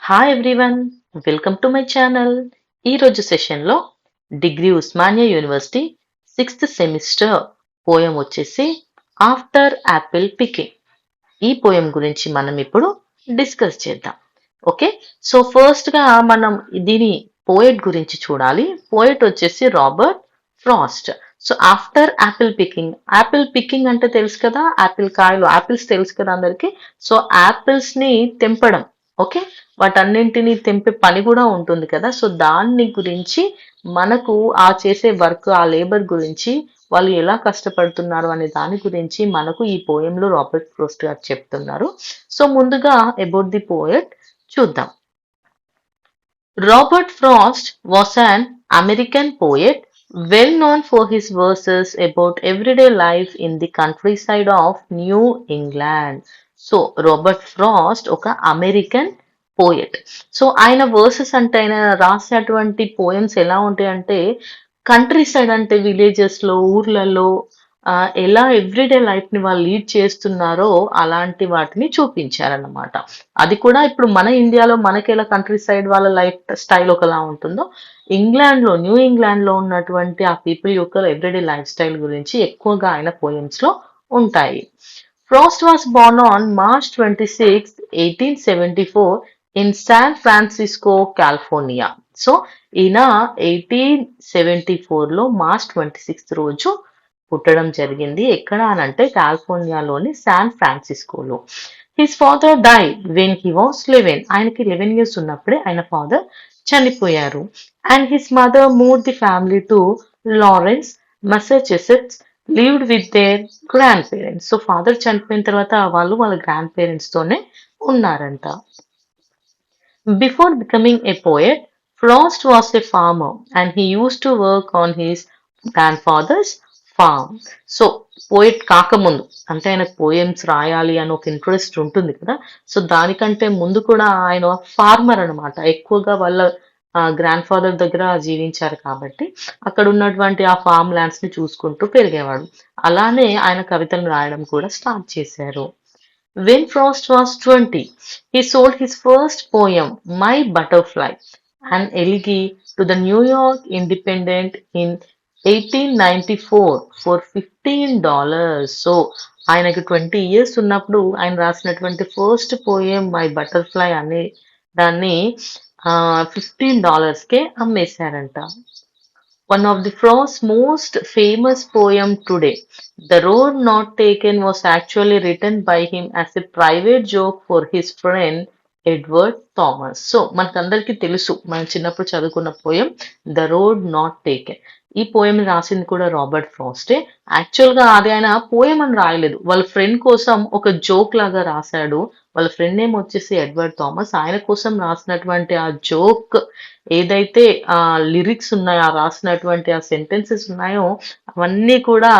Hi everyone, welcome to my channel. ఈరోజు సెషన్లో degree Osmania university sixth semester poem వచ్చేసి after Apple picking. ఈ poem గురించి మనం ఇప్పుడు డిస్కస్ చేద్దాం. ఓకే, సో ఫస్ట్గా మనం దీని పోయెట్ గురించి చూడాలి. పోయెట్ వచ్చేసి Robert Frost. So after Apple picking అంటే తెలుసు కదా, యాపిల్ కాయలు, యాపిల్స్ తెలుసు కదా అందరికి. సో యాపిల్స్ ని తెంపడం, ఓకే, వాటన్నింటినీ తెంపే పని కూడా ఉంటుంది కదా. సో దాన్ని గురించి మనకు ఆ చేసే వర్క్, ఆ లేబర్ గురించి, వాళ్ళు ఎలా కష్టపడుతున్నారు అనే దాని గురించి మనకు ఈ పోయంలో రాబర్ట్ ఫ్రోస్ట్ గారు చెప్తున్నారు. సో ముందుగా అబౌట్ ది పోయెట్ చూద్దాం. Robert Frost was an American poet well known for his verses about everyday life in the countryside of New England. So Robert Frost ఒక అమెరికన్ పోయెట్. సో ఆయన versus అంటే ఆయన రాసినటువంటి poems ఎలా ఉంటాయంటే country side అంటే villages లో, ఊర్లలో ఎలా ఎవ్రీడే లైఫ్ ని వాళ్ళు లీడ్ చేస్తున్నారో అలాంటి వాటిని చూపించారన్నమాట. అది కూడా ఇప్పుడు మన ఇండియాలో మనకి ఎలా కంట్రీ సైడ్ వాళ్ళ లైఫ్ స్టైల్ ఒకలా ఉంటుందో, ఇంగ్లాండ్ లో, న్యూ ఇంగ్లాండ్ లో ఉన్నటువంటి ఆ పీపుల్ యొక్క ఎవ్రీడే లైఫ్ స్టైల్ గురించి ఎక్కువగా ఆయన పోయమ్స్ లో ఉంటాయి. Frost was born on March 26, 1874 in San Francisco, California. So ఈయన 1874లో మార్చ్ 26 రోజు పుట్టడం జరిగింది. ఎక్కడ అనంటే కాలిఫోర్నియాలోని శాన్ ఫ్రాన్సిస్కోలో. His father died when he was 11. ఆయనకి 11 ఇయర్స్ ఉన్నప్పుడే ఆయన ఫాదర్ చనిపోయారు. And his mother move the family to Lawrence, Massachusetts, lived with their grandparents. So father చనిపోయిన తర్వాత వాళ్ళు వాళ్ళ గ్రాండ్ పేరెంట్స్ తోనే ఉన్నారంట. Before becoming a poet, Frost was a farmer and he used to work on his grandfather's farm. So poet కాకముందు అంటే ఆయనకు poems రాయాలి అని ఒక ఇంట్రెస్ట్ ఉంటుంది కదా. సో దానికంటే ముందు కూడా ఆయన ఫార్మర్ అనమాట. ఎక్కువగా వాళ్ళ గ్రాండ్ ఫాదర్ దగ్గర జీవించారు కాబట్టి అక్కడ ఉన్నటువంటి ఆ ఫార్మ్ ల్యాండ్స్ ని చూసుకుంటూ పెరిగేవాడు. అలానే ఆయన కవితలు రాయడం కూడా స్టార్ట్ చేశారు. When Frost was 20, he sold his first poem, My Butterfly, an elegy to the New York Independent in 1894 for $15. So ఆయనకి 20 ఇయర్స్ ఉన్నప్పుడు ఆయన రాసినటువంటి ఫస్ట్ పోయం మై బటర్ఫ్లై అనే దాన్ని $15కే అమ్మేశారంట. One of the Frost's most famous poem today, The Road Not Taken, was actually written by him as a private joke for his friend Edward Thomas. So మనకందరికీ తెలుసు, మనం చిన్నప్పుడు చదువుకున్న poem the road not taken. ఈ poem రాసింది కూడా Robert ఫ్రాస్టే. Actual గా అది ఆయన పోయం అని రాయలేదు, వాళ్ళ ఫ్రెండ్ కోసం ఒక జోక్ లాగా రాశాడు. వాళ్ళ ఫ్రెండ్ నేమ్ వచ్చేసి ఎడ్వర్డ్ థామస్. ఆయన కోసం రాసినటువంటి ఆ జోక్ ఏదైతే ఆ లిరిక్స్ ఉన్నాయో, ఆ రాసినటువంటి ఆ సెంటెన్సెస్ ఉన్నాయో, అవన్నీ కూడా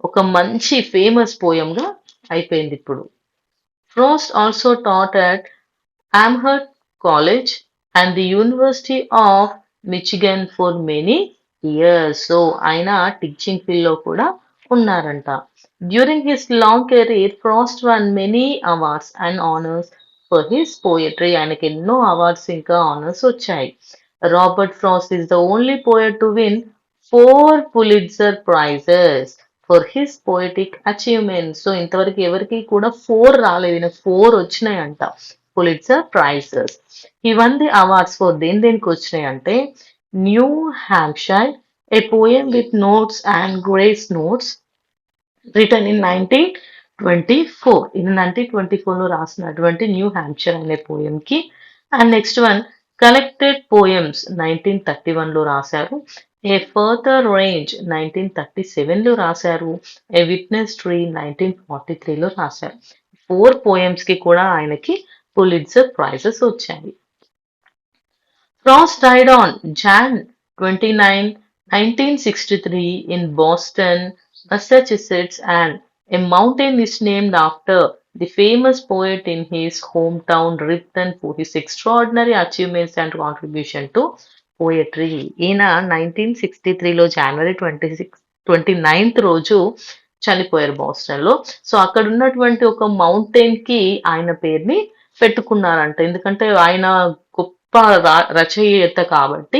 ఒక మంచి ఫేమస్ పోయం గా అయిపోయింది ఇప్పుడు. Frost also taught at Amherst College and the University of Michigan for many years. So ఆయన టీచింగ్ ఫీల్డ్ లో కూడా ఉన్నారంట. During his long career Frost won many awards and honours for his poetry. ఆయనకి ఎన్నో awards ఇంకా honours వచ్చాయి. Robert Frost is the only poet to win 4 Pulitzer prizes for his poetic achievement. So ఇంతవరకు ఎవరికి కూడా 4 రాలేదు, ఈయన 4 వచ్చినాయంట పులిట్జర్ ప్రైజెస్. ఈ వన్ ది అవార్డ్స్ ఫర్ దేనికి వచ్చినాయి అంటే New Hampshire, a poem with notes and grace notes return in 1924. ఇది 1924లో రాసినటువంటి న్యూ హ్యాంప్షైర్ అనే పోయం కి. And next one collected poems 1931లో రాశారు. ఏ ఫర్దర్ రేంజ్ 1937లో రాశారు. ఏ విట్నెస్ ట్రీ 1943లో రాశారు. 4 పోయమ్స్ కి కూడా ఆయనకి పులిట్జర్ ప్రైజెస్ వచ్చాయి. Frost died on Jan 29, 1963 in Boston, Massachusetts, and a mountain is named after the famous poet in his hometown, written for his extraordinary achievements and contribution to poetry. ఈయన 1963లో జనవరి 29th రోజు చనిపోయారు Boston లో. So అక్కడ ఉన్నటువంటి ఒక mountain కి ఆయన పేరుని పెట్టుకున్నారంట. ఎందుకంటే ఆయన గొప్ప రచయిత కాబట్టి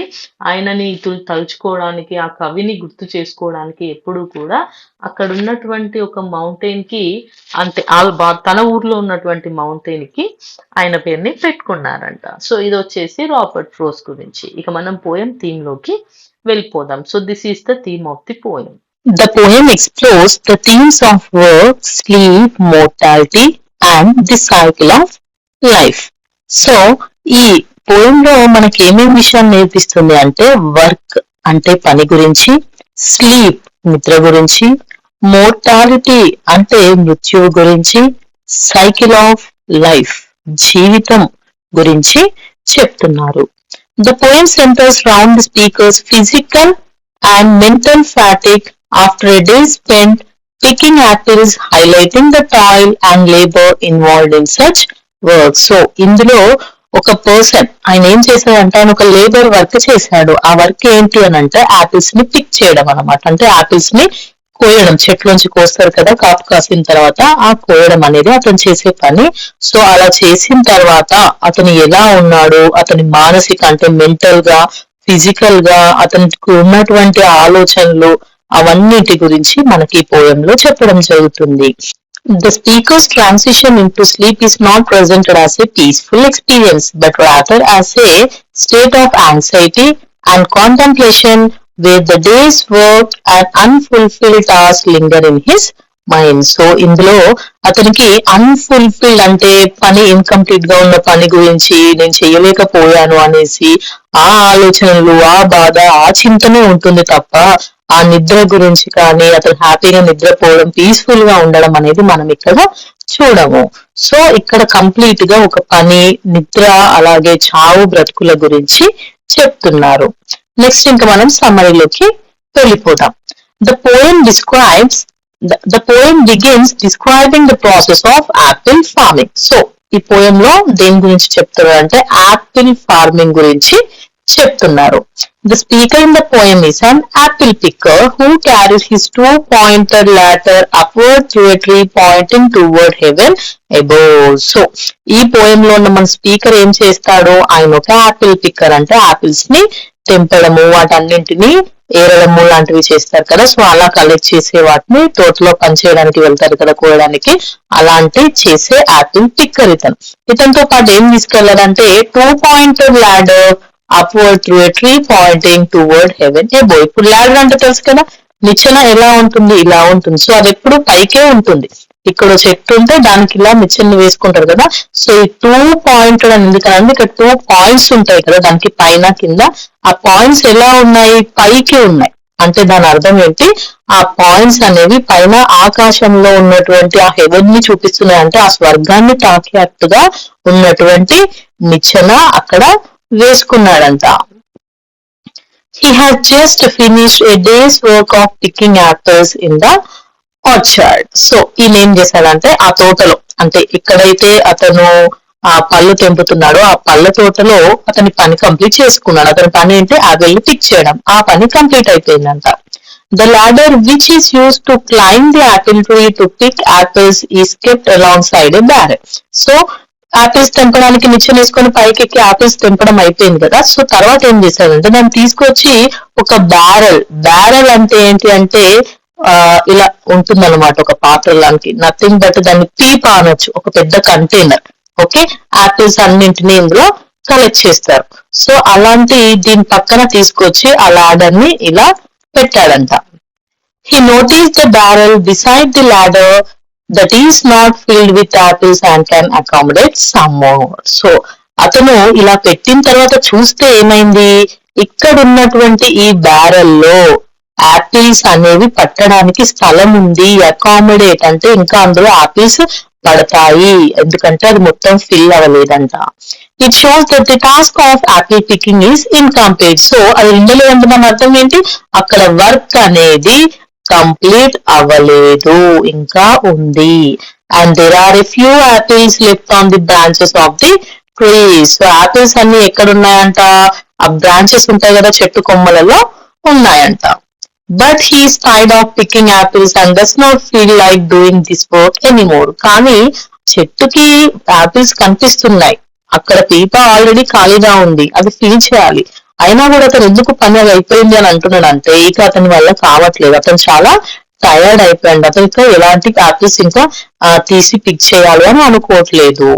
ఆయనని తలుచుకోవడానికి, ఆ కవిని గుర్తు చేసుకోవడానికి ఎప్పుడూ కూడా అక్కడ ఉన్నటువంటి ఒక మౌంటైన్ కి, అంటే తన ఊర్లో ఉన్నటువంటి మౌంటైన్ కి ఆయన పేరుని పెట్టుకున్నారంట. సో ఇది వచ్చేసి రాబర్ట్ ఫ్రోస్ట్ గురించి. ఇక మనం పోయం థీమ్ లోకి వెళ్ళిపోదాం. So this is the theme of the poem. The poem explores the themes of work, sleep, mortality, and the cycle of life. So ఈ పోయంలో మనకి ఏమేమి విషయాలు నేర్పిస్తుంది అంటే, వర్క్ అంటే పని గురించి, స్లీప్ నిద్ర గురించి, మోర్టాలిటీ అంటే మృత్యువు గురించి, సైకిల్ ఆఫ్ లైఫ్ జీవితం గురించి చెప్తున్నారు. The poem centres round the speakers physical and mental fatigue after a day spent picking apples, highlighting the toil and labor involved in such work. So ఇందులో ఒక పర్సన్ ఆయన ఏం చేశాడంటే, ఆయన ఒక లేబర్ వర్క్ చేశాడు. ఆ వర్క్ ఏంటి అని అంటే యాపిల్స్ ని పిక్ చేయడం అనమాట. అంటే యాపిల్స్ ని కోయడం, చెట్లోంచి కోస్తారు కదా కాపు కాసిన తర్వాత, ఆ కోయడం అనేది అతను చేసే పని. సో అలా చేసిన తర్వాత అతను ఎలా ఉన్నాడు, అతని మానసిక అంటే మెంటల్ గా, ఫిజికల్ గా అతనికి ఉన్నటువంటి ఆలోచనలు అవన్నిటి గురించి మనకి ఈ పోయంలో చెప్పడం జరుగుతుంది. The speaker's transition into sleep is not presented as a peaceful experience, but rather as a state of anxiety and contemplation where the day's work and unfulfilled tasks linger in his mind. So ఇందులో అతనికి unfulfilled అంటే పని incomplete గా ఉన్న పని గురించి, నేను చేయలేకపోయాను అనేసి ఆ ఆలోచనలు, ఆ బాధ, ఆ చింతనే ఉంటుంది తప్ప ఆ నిద్ర గురించి కానీ, అతను హ్యాపీగా నిద్రపోవడం, పీస్ఫుల్ గా ఉండడం అనేది మనం ఇక్కడ చూడము. సో ఇక్కడ కంప్లీట్ గా ఒక పని, నిద్ర, అలాగే చావు బ్రతుకుల గురించి చెప్తున్నారు. నెక్స్ట్ ఇంకా మనం సమ్మరీలోకి వెళ్ళిపోదాం. The poem describes the poem begins describing the process of apple farming. So ఈ పోయం లో దేని గురించి చెప్తారు అంటే యాపిల్ ఫార్మింగ్ గురించి చెప్తున్నారు. The speaker in the poem is an apple picker who carries his two-pointed ladder upward through a tree pointing toward heaven above. So ఈ poem లో ఉన్న మన స్పీకర్ ఏం చేస్తాడో, ఆయన ఒక యాపిల్ పిక్కర్ అంటే యాపిల్స్ ని తెంపడము, వాటన్నింటినీ ఏరడము లాంటివి చేస్తారు కదా. సో అలా కలెక్ట్ చేసే వాటిని తోటలో పనిచేయడానికి వెళ్తారు కదా కోయడానికి, అలాంటి చేసే యాపిల్ పిక్కర్ ఇతను. ఇతనితో పాటు ఏం తీసుకెళ్లాడంటే two-pointed ladder upward through a tree pointing toward heaven above. ఇప్పుడు ladder అంటే తెలుసు కదా, నిచ్చెన ఎలా ఉంటుంది, ఇలా ఉంటుంది. సో అది ఎప్పుడు పైకే ఉంటుంది. ఇక్కడ చెట్టు ఉంటే దానికి ఇలా నిచ్చెన వేసుకుంటారు కదా. సో ఈ two-pointed అని ఎందుకంటే ఇక్కడ 2 పాయింట్స్ ఉంటాయి కదా దానికి పైన కింద. ఆ పాయింట్స్ ఎలా ఉన్నాయి, పైకి ఉన్నాయి. అంటే దాని అర్థం ఏంటి, ఆ పాయింట్స్ అనేవి పైన ఆకాశంలో ఉన్నటువంటి ఆ హెవెన్ ని చూపిస్తున్నాయి. అంటే ఆ స్వర్గాన్ని తాకేట్టుగా ఉన్నటువంటి నిచ్చెన అక్కడ వేసుకున్నాడంట. He has just finished a day's work of picking apples in the orchard. So ఈయన ఏం చేశాడంటే ఆ తోటలో, అంటే ఎక్కడైతే అతను ఆ పళ్ళు తెంపుతున్నాడో ఆ పళ్ళ తోటలో అతని పని కంప్లీట్ చేసుకున్నాడు. అతని పని ఏంటి, యాపిల్ పిక్ చేయడం. ఆ పని కంప్లీట్ అయిపోయిందంట. The ladder which is used to climb the apple tree to pick apples is kept alongside a barrel. So apples తెంపడానికి నిచ్చెన వేసుకొని పైకి ఎక్కి యాపిల్స్ తెంపడం అయిపోయింది కదా. సో తర్వాత ఏం చేశాడంటే దాన్ని తీసుకొచ్చి ఒక బ్యారెల్ అంటే ఏంటి అంటే ఇలా ఉంటుందన్నమాట, ఒక పాత్ర లాంటి, నథింగ్ బట్ దాన్ని పీపా అనొచ్చు, ఒక పెద్ద కంటైనర్. ఓకే, యాపిల్స్ అన్నింటినీ ఇందులో కలెక్ట్ చేస్తారు. సో అలాంటి దీని పక్కన తీసుకొచ్చి ఆ లాడర్ ని ఇలా పెట్టాడంట. He noticed the barrel beside the ladder that is not filled with apples and can accommodate some more. So అతను ఇలా పెట్టిన తర్వాత చూస్తే ఏమైంది, ఇక్కడ ఉన్నటువంటి ఈ బ్యారెల్లో యాపిల్స్ అనేవి పట్టడానికి స్థలం ఉంది. అకామిడేట్ అంటే ఇంకా అందులో యాపిల్స్ పడతాయి, ఎందుకంటే అది మొత్తం ఫిల్ అవ్వలేదంట. It shows that the task of apple picking is incomplete. So అది ఉండలేదంటే దాని అర్థం ఏంటి, అక్కడ వర్క్ అనేది కంప్లీట్ అవ్వలేదు, ఇంకా ఉంది. And there are a few apples left on the branches of the trees. So apples అన్ని ఎక్కడ ఉన్నాయంట, ఆ బ్రాంచెస్ ఉంటాయి కదా చెట్టు కొమ్మలలో ఉన్నాయంట. But he is tired of picking apples and does not feel like doing this work anymore. కానీ చెట్టుకి ఆపిల్స్ కనిపిస్తున్నాయి, అక్కడ పీప ఆల్రెడీ ఖాళీగా ఉంది, అది ఫిల్ చేయాలి. అయినా కూడా అతను ఎందుకు పని అది అయిపోయింది అని అంటున్నాడు అంటే ఇక అతని వల్ల కావట్లేదు, అతను చాలా టయర్డ్ అయిపోయాడు, అతను ఇంకా ఎలాంటి ఆపిల్స్ ఇంకా తీసి పిక్ చేయాలి అని అనుకోవట్లేదు.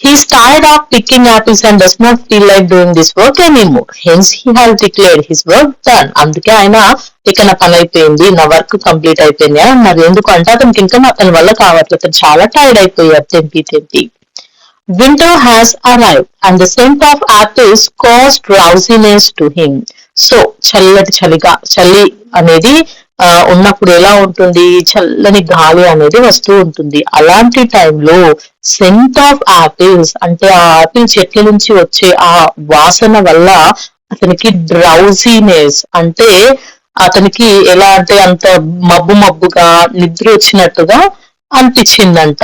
He is tired of picking apples and does not feel like doing this work anymore. Hence, he has declared his work done. అందుకే ఆయన ఇక నా పని అయిపోయింది, నా వర్క్ కంప్లీట్ అయిపోయింది అని అన్నారు. ఎందుకంటే అతనికి ఇంకా అతని వల్ల కావట్లేదు, అతను చాలా టైర్డ్ అయిపోయారు తెంపి తెంపి. Winter has arrived and the scent of apples caused drowsiness to him. So చల్లటి చలి అనేది ఉన్నప్పుడు ఎలా ఉంటుంది, చల్లని గాలి అనేది వస్తూ ఉంటుంది. అలాంటి టైంలో సెంట్ ఆఫ్ ఆపిల్స్ అంటే ఆ ఆపిల్ చెట్ల నుంచి వచ్చే ఆ వాసన వల్ల అతనికి డ్రౌజీనెస్ అంటే అతనికి ఎలా అంటే అంత మబ్బుగా నిద్ర వచ్చినట్టుగా అనిపించిందంట.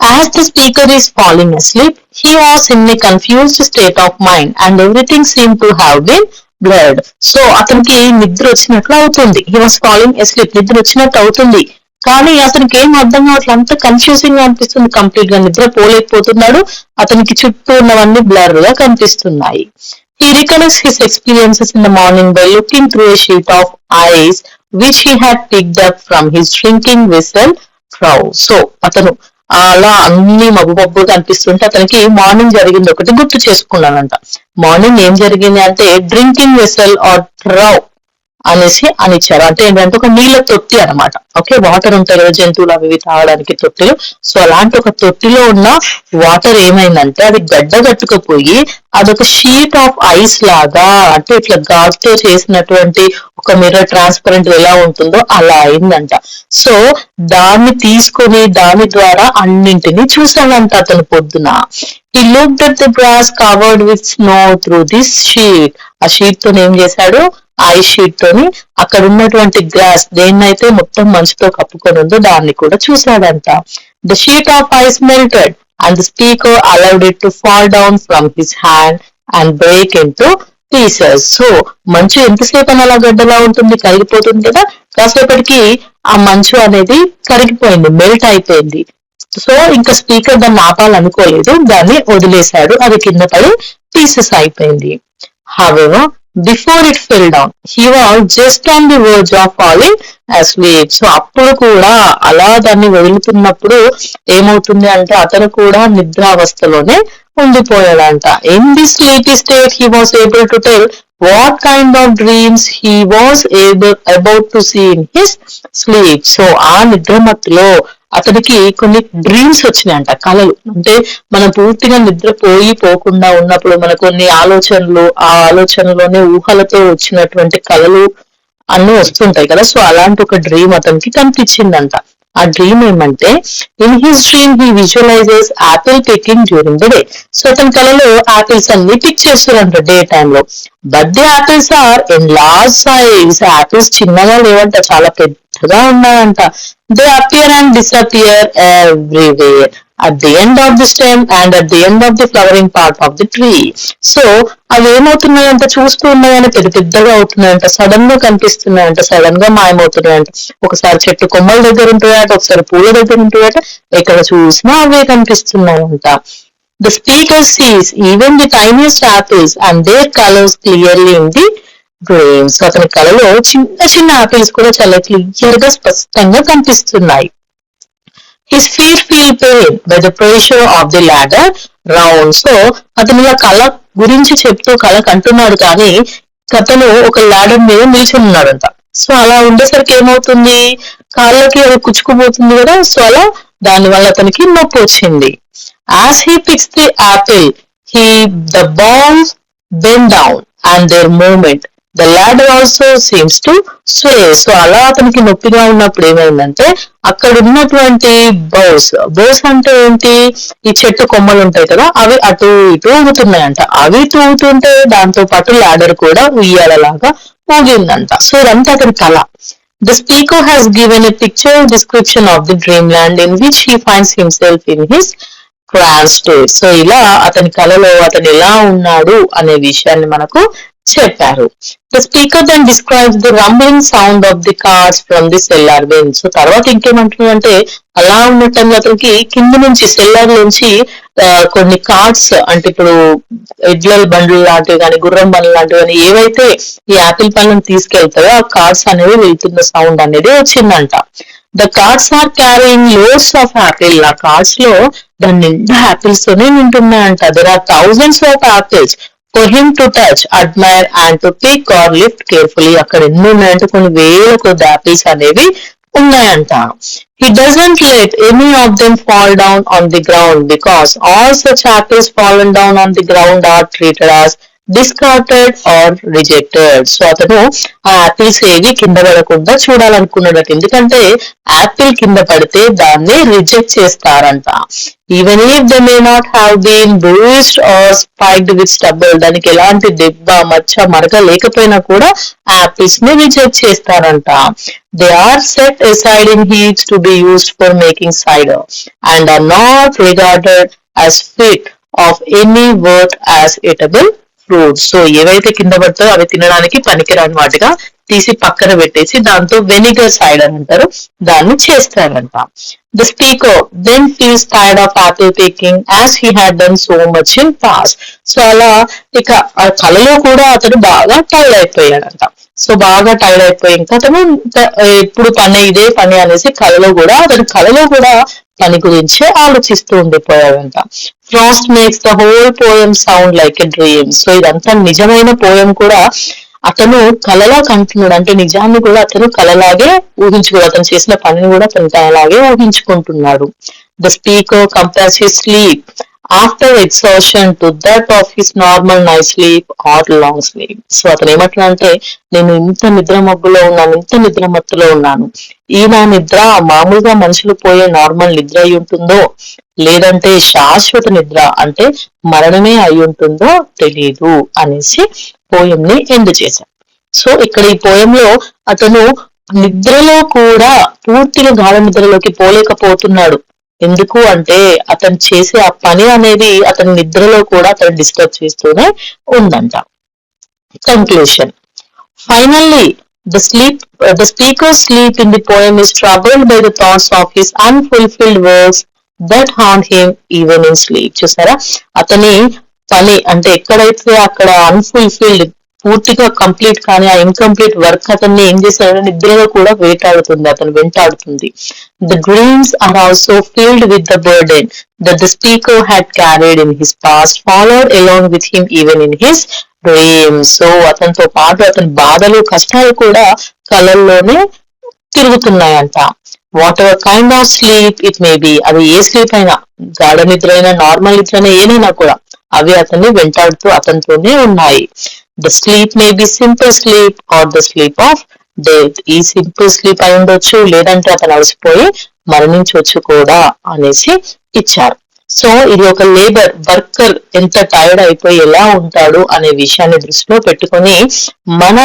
As the speaker is falling asleep, he was in a confused state of mind and everything seemed to have been blurred. So అతనికి నిద్ర వచ్చినట్లు అవుతుంది. He was falling asleep. నిద్ర వచ్చినట్టు అవుతుంది. కానీ అతనికి ఏం అర్థం కావట్లేదు, అంత కన్ఫ్యూజింగ్ గా అనిపిస్తుంది, కంప్లీట్ గా నిద్ర పోలేకపోతున్నాడు, అతనికి చుట్టూ ఉన్నవన్నీ బ్లర్ గా కనిపిస్తున్నాయి. He recollects his experiences in the morning by looking through a sheet of ice which he had picked up from his shrinking vessel trough. So అతను అలా అన్ని మబ్బుగా అనిపిస్తుంటే అతనికి మార్నింగ్ జరిగింది ఒకటి గుర్తు చేసుకున్నానంట. మార్నింగ్ ఏం జరిగింది అంటే డ్రింకింగ్ వెసల్ ఆర్ ట్రౌ అనేసి అనిచ్చారు. అంటే ఏంటంటే ఒక నీళ్ళ తొట్టి అనమాట. ఓకే, వాటర్ ఉంటాయి కదా జంతువులు అవి తాగడానికి తొట్టిలు. సో అలాంటి ఒక తొట్టిలో ఉన్న వాటర్ ఏమైందంటే అది గడ్డగట్టుకుపోయి అదొక షీట్ ఆఫ్ ఐస్ లాగా, అంటే ఇట్లా గాజుతో చేసినటువంటి ఒక మిర్రర్ ట్రాన్స్పరెంట్ ఎలా ఉంటుందో అలా అయిందంట. సో దాన్ని తీసుకొని దాని ద్వారా అన్నింటినీ చూసాడంట అతను పొద్దున. He looked at the grass covered with snow through this sheet. ఆ షీట్ తో ఏం చేశాడు, ఐస్ షీట్ తోని అక్కడ ఉన్నటువంటి గ్రాస్ దేన్నైతే మొత్తం మంచుతో కప్పుకొని ఉందో దాన్ని కూడా చూశాడంట. The sheet of ice melted and the speaker allowed it to fall down from his hand and break into pieces. So మంచు ఎంతసేపు అని అలా గడ్డలా ఉంటుంది, కరిగిపోతుంది కదా, కాసేపటికి ఆ మంచు అనేది కరిగిపోయింది, మెల్ట్ అయిపోయింది. సో ఇంకా స్పీకర్ దాన్ని ఆపాలనుకోలేదు, దాన్ని వదిలేశాడు, అది కింద పడి పీసెస్ అయిపోయింది. However, before it fell down, he was just on the verge of falling asleep. So అప్పుడు కూడా అలా దాన్ని వదులుతున్నప్పుడు ఏమవుతుంది అంటే అతను కూడా నిద్రావస్థలోనే ఉండిపోయాడంట. In this sleepy state, he was able to tell what kind of dreams he was about to see in his sleep. So ఆ నిద్రమత్తులో అతనికి కొన్ని డ్రీమ్స్ వచ్చినాయంట, కళలు. అంటే మనం పూర్తిగా పోకుండా ఉన్నప్పుడు మనకు కొన్ని ఆలోచనలు, ఆ ఆలోచనలోనే ఊహలతో వచ్చినటువంటి కళలు అన్ని వస్తుంటాయి కదా. సో అలాంటి ఒక డ్రీమ్ అతనికి కనిపించిందంట. ఆ డ్రీమ్ ఏమంటే in his dream he visualises apple picking during the day. So అతని కళలో యాపిల్స్ అన్ని పిక్ చేస్తారంట డే టైమ్ లో. But the apples are in large size. Apples చిన్నగా లేవంట, చాలా పెద్దగా ఉన్నాయంట. They appear and disappear everywhere at the end of the stem and at the end of the flowering part of the tree. So అవి ఏమవుతున్నాయంట, చూస్తూ ఉన్నాయని పెద్దగా అవుతున్నాయంట, sudden గా కనిపిస్తున్నాయంట, సడన్ గా మాయమవుతున్నాయంట. ఒకసారి చెట్టు కొమ్మల దగ్గర ఉంటాయట, ఒకసారి పూల దగ్గర ఉంటాయట, ఎక్కడ చూసినా అవే కనిపిస్తున్నాయంట. The speaker sees even the tiniest apples and their colors clearly in the dream. So అతని కళలో చిన్న ఆపిల్స్ కూడా చాలా క్లియర్ గా స్పష్టంగా కనిపిస్తున్నాయి. His feet feel pain by the pressure of the ladder round. So అతను ఇలా కళ గురించి చెప్తూ కళ కంటున్నాడు, కానీ అతను ఒక ladder మీద నిల్చొని ఉన్నాడంట. సో అలా ఉండేసరికి ఏమవుతుంది, కాళ్ళకి అది కుచ్చుకుపోతుంది కదా. సో అలా దానివల్ల అతనికి నొప్పి వచ్చింది. As he picks the apple, the balls bend down and their movement. The ladder also seems to sway. So అలా అతనికి నొప్పిగా ఉన్నప్పుడు ఏమైందంటే అక్కడ ఉన్నటువంటి బౌస్ అంటే ఏంటి, ఈ చెట్టు కొమ్మలు ఉంటాయి కదా, అవి అటు ఇటు ఊగుతున్నాయంట. అవి తూగుతుంటే దాంతో పాటు ల్యాడర్ కూడా ఉయ్యాలలాగా ఊగిందంట. సో ఇదంతా అతని కళ. The speaker has given a picture description of the dreamland in which he finds himself in his trance state. So ఇలా అతని కళలో అతను ఎలా ఉన్నాడు అనే విషయాన్ని మనకు చెప్పారు. The speaker then describes the rumbling sound of the cars from the cellar bin. So తర్వాత ఇంకేమంటున్నాడంటే అలా ఉన్న టైంలో అతనికి కింద నుంచి సెల్లార్ నుంచి కొన్ని కార్డ్స్ అంటే ఇప్పుడు ఎడ్ల బండ్లు లాంటివి కానీ గుర్రం బండ్లు లాంటివి కానీ ఏవైతే ఈ యాపిల్ పళ్ళను తీసుకెళ్తాయో ఆ కార్డ్స్ అనేవి వెళ్తున్న సౌండ్ అనేది వచ్చిందంట. The carts are carrying loads of apple. ఆ కార్డ్స్ లో దాని నిండా యాపిల్స్ తోనే నింటున్నాయంట. There are thousands of apples for him to touch, admire and to pick or lift carefully. అక్కడ ఎన్ని ఉన్నాయంటే కొన్ని వేల కొద్ది యాపిల్స్ అనేవి ఉన్నాయంట. He doesn't let any of them fall down on the ground because all such apples fallen down on the ground are treated as discarded or rejected. So అతను ఆ యాపిల్స్ ఏవి కింద పడకుండా చూడాలనుకున్నాడట. ఎందుకంటే యాపిల్ కింద పడితే దాన్ని రిజెక్ట్ చేస్తారంట. Even if they may not have been bruised or spiked with stubble, దానికి ఎలాంటి దెబ్బ మచ్చ మరక లేకపోయినా కూడా యాపిల్స్ ని రిజెక్ట్ చేస్తారంట. They are set aside in heaps to be used for making cider and are not regarded as fit of any worth as eatable fruits. So ఏవైతే కింద పడతాయో అవి తినడానికి పనికిరాని వాటిగా తీసి పక్కన పెట్టేసి దాంతో వెనిగర్ సైడర్ అంటారు, దాన్ని చేస్తారంట. The speaker then feels tired of apple picking as he had done so much in past. So అలా ఇక ఆ కళలో కూడా అతను బాగా టైర్డ్ అయిపోయాడంట. సో బాగా టైర్డ్ అయిపోయి ఇంకా అతను ఎప్పుడు పని ఇదే పని అనేసి కళలో కూడా పని గురించే ఆలోచిస్తూ ఉండిపోయాడంట. Frost makes the whole poem sound like a dream. So ఇదంతా నిజమైన పోయం కూడా అతను కలలా కంటున్నాడు. అంటే నిజాన్ని కూడా అతను కలలాగే ఊహించుకోడు, అతను చేసిన పనిని కూడా అతను కలలాగే ఊహించుకుంటున్నాడు. The speaker compares his sleep after exhaustion to that of his normal night sleep or long sleep. So అతను ఏమంటున్నాడంటే నేను ఇంత నిద్ర మబ్బులో ఉన్నాను, ఇంత నిద్ర మత్తులో ఉన్నాను, ఈ నా నిద్ర మామూలుగా మనుషులు పోయే నార్మల్ నిద్ర అయి ఉంటుందో లేదంటే శాశ్వత నిద్ర అంటే మరణమే అయి ఉంటుందో తెలియదు అనేసి పోయం ని ఎండ్ చేశారు. సో ఇక్కడ ఈ పోయంలో అతను నిద్రలో కూడా పూర్తిగా గాఢ నిద్రలోకి పోలేకపోతున్నాడు. ఎందుకు అంటే అతను చేసే ఆ పని అనేది అతని నిద్రలో కూడా అతను డిస్టర్బ్ చేస్తూనే ఉందంట. Conclusion. Finally, the speaker's sleep in the poem is troubled by the thoughts of his unfulfilled works that haunt him even in sleep. చూసారా అతని పని అంటే ఎక్కడైతే అక్కడ అన్ఫుల్ఫిల్డ్ పూర్తిగా కంప్లీట్ కానీ ఆ ఇన్కంప్లీట్ వర్క్ అతన్ని ఏం చేశాడంటే నిద్రలో కూడా వేటాడుతుంది, అతను వెంటాడుతుంది. The dreams are also filled with the burden that the speaker had carried in his past, followed along with him even in his dreams. So అతనితో పాటు అతని బాధలు కష్టాలు కూడా కళల్లోనే తిరుగుతున్నాయంట. Whatever kind of sleep it may be, అది ఏ స్లీప్ అయినా గాఢ నిద్ర అయినా నార్మల్ నిద్ర అయినా ఏమైనా కూడా అవి అతన్ని వెంటాడుతూ అతనితోనే ఉన్నాయి. The sleep may be simple sleep are the sleep of death. ఈ సింపుల్ స్లీప్ అయి ఉండొచ్చు, లేదంటే అతను అలసిపోయి మరణించవచ్చు కూడా అనేసి ఇచ్చారు. సో ఇది ఒక లేబర్ వర్కర్ ఎంత టైర్డ్ అయిపోయి ఎలా ఉంటాడు అనే విషయాన్ని దృష్టిలో పెట్టుకొని మన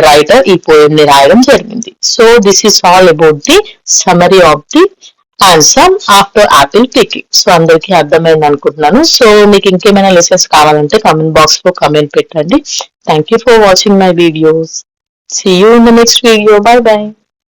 రైటర్ ఈ పోయం ని రాయడం జరిగింది. So this is all about the summary of the answer after Apple picking. So అందరికీ అర్థమైంది అనుకుంటున్నాను. సో మీకు ఇంకేమైనా లెసన్స్ కావాలంటే కామెంట్ బాక్స్ లో కామెంట్ పెట్టండి. Thank you for watching my videos. See you in the next video. Bye bye.